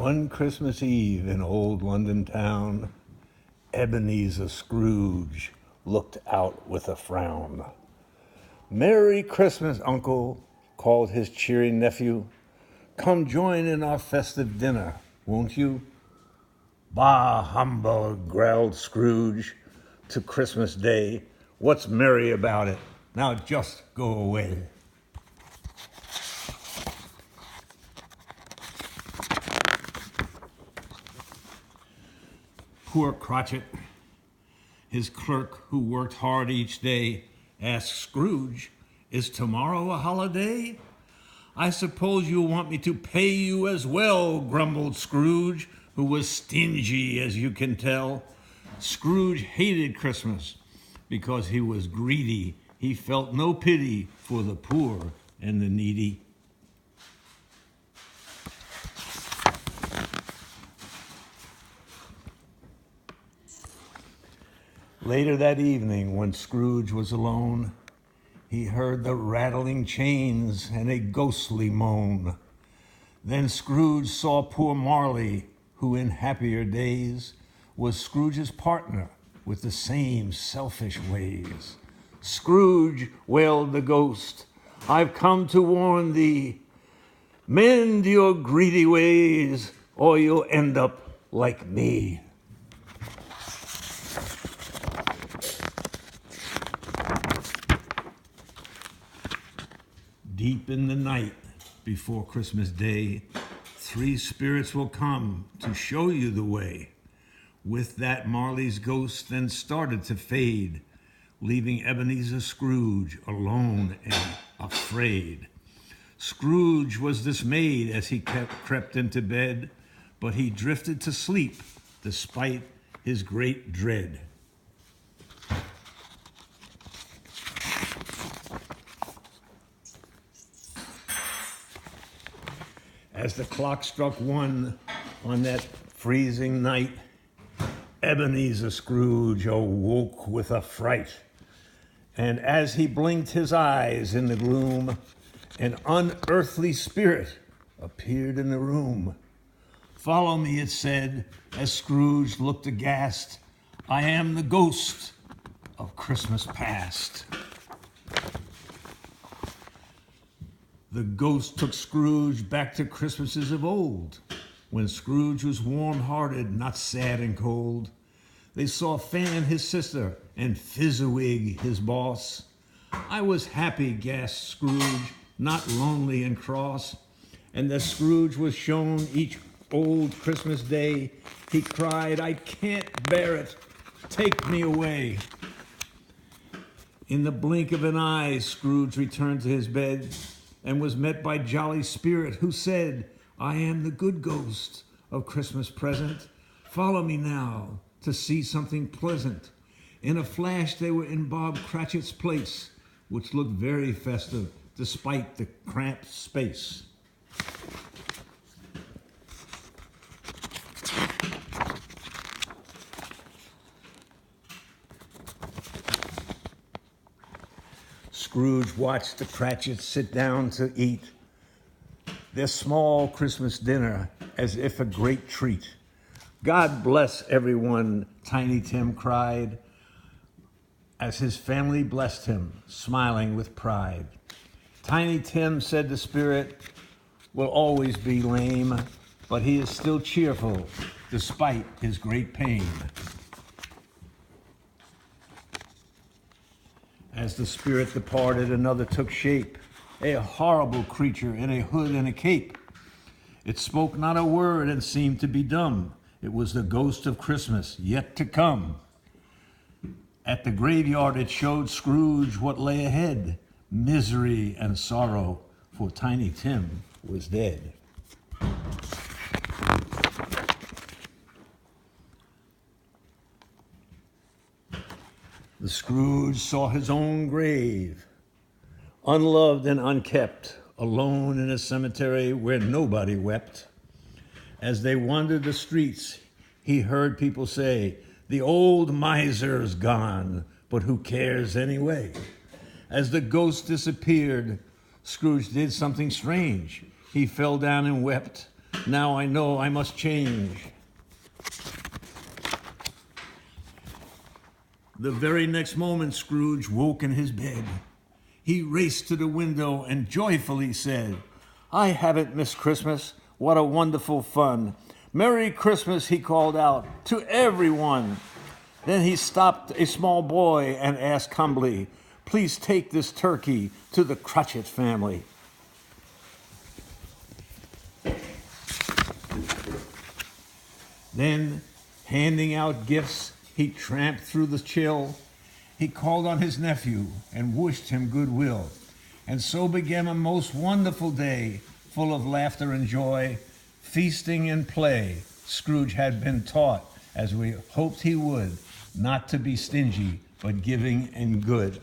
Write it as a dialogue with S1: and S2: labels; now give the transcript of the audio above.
S1: One Christmas Eve in old London town, Ebenezer Scrooge looked out with a frown. "Merry Christmas, Uncle," called his cheery nephew. "Come join in our festive dinner, won't you?" "Bah, humbug," growled Scrooge. "To Christmas Day, what's merry about it? Now just go away." Poor Cratchit, his clerk who worked hard each day, asked Scrooge, "Is tomorrow a holiday?" "I suppose you'll want me to pay you as well," grumbled Scrooge, who was stingy, as you can tell. Scrooge hated Christmas because he was greedy. He felt no pity for the poor and the needy. Later that evening, when Scrooge was alone, he heard the rattling chains and a ghostly moan. Then Scrooge saw poor Marley, who in happier days was Scrooge's partner with the same selfish ways. "Scrooge," wailed the ghost, "I've come to warn thee. Mend your greedy ways, or you'll end up like me." Deep in the night, before Christmas Day, 3 spirits will come to show you the way. With that, Marley's ghost then started to fade, leaving Ebenezer Scrooge alone and afraid. Scrooge was dismayed as he crept into bed, but he drifted to sleep despite his great dread. As the clock struck 1 on that freezing night, Ebenezer Scrooge awoke with a fright. And as he blinked his eyes in the gloom, an unearthly spirit appeared in the room. "Follow me," it said, as Scrooge looked aghast. "I am the ghost of Christmas past." The ghost took Scrooge back to Christmases of old, when Scrooge was warm-hearted, not sad and cold. They saw Fan, his sister, and Fezziwig, his boss. "I was happy," gasped Scrooge, "not lonely and cross." And as Scrooge was shown each old Christmas day, he cried, "I can't bear it. Take me away." In the blink of an eye, Scrooge returned to his bed and was met by Jolly Spirit, who said, "I am the good ghost of Christmas present. Follow me now to see something pleasant." In a flash, they were in Bob Cratchit's place, which looked very festive despite the cramped space. Scrooge watched the Cratchits sit down to eat their small Christmas dinner as if a great treat. "God bless everyone," Tiny Tim cried, as his family blessed him, smiling with pride. Tiny Tim, said the spirit, will always be lame, but he is still cheerful despite his great pain. As the spirit departed, another took shape, a horrible creature in a hood and a cape. It spoke not a word and seemed to be dumb. It was the ghost of Christmas yet to come. At the graveyard it showed Scrooge what lay ahead, misery and sorrow, for Tiny Tim was dead. The Scrooge saw his own grave, unloved and unkept, alone in a cemetery where nobody wept. As they wandered the streets, he heard people say, "The old miser's gone, but who cares anyway?" As the ghost disappeared, Scrooge did something strange. He fell down and wept. Now I know I must change. The very next moment, Scrooge woke in his bed. He raced to the window and joyfully said, "I haven't missed Christmas. What a wonderful fun. Merry Christmas," he called out, "to everyone." Then he stopped a small boy and asked humbly, "Please take this turkey to the Cratchit family." Then, handing out gifts, he tramped through the chill. He called on his nephew and wished him goodwill. And so began a most wonderful day, full of laughter and joy, feasting and play. Scrooge had been taught, as we hoped he would, not to be stingy, but giving and good.